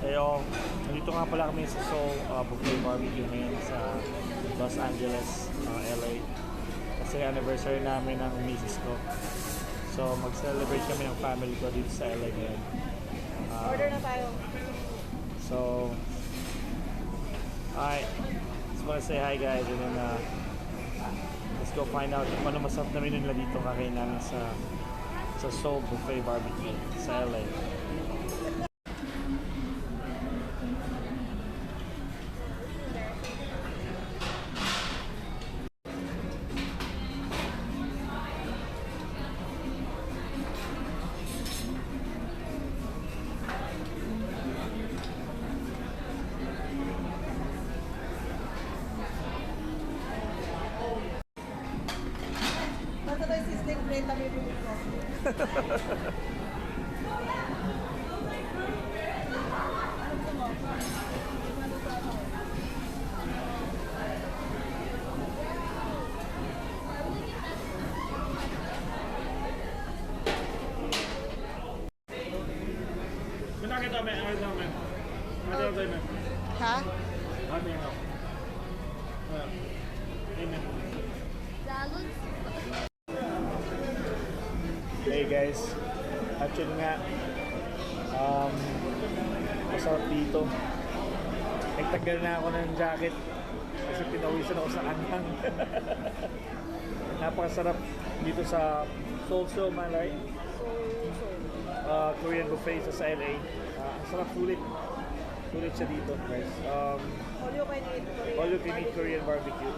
Pero, nandito nga pala kami sa Soul Buffet Barbecue ngayon sa Los Angeles, LA. Kasi anniversary namin ng misis ko. So, mag-celebrate kami ng family ko dito sa LA ngayon. Order na tayo. So, alright. Just wanna say hi guys and then let's go find out kung ano masarap na menu nila dito kakain namin sa Soul Buffet Barbecue sa LA. Basta tayo sizzling plate na bibili ko. Ano gusto mo? Ha? Hey guys, actually nga, masarap dito. Nagtanggal na ako ng jacket kasi pinawisan ako sa anghang. Napakasarap dito sa Soul Malay, Korean buffet sa LA. Ang sarap, sulit siya dito guys. All you can eat Korean. All you can eat Korean barbecue.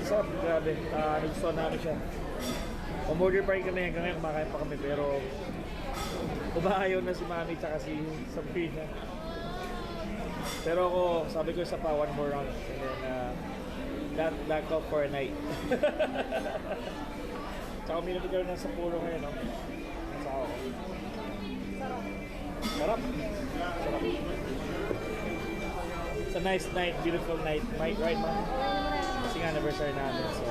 Sarap, grabe. Nagustuhan namin siya. Umorder pa rin kami, hanggang ngayon kumakain pa kami, pero umaayaw na si Mami tsaka si Sabrina. Pero ako, sabi ko isa pa, one more round. And then, black out for a night. Tsaka uminom ka rin sa puro ngayon, no? Nasa ako. Sarap. It's a nice night, beautiful night. Right, Mom? Kasi nga anniversary namin, so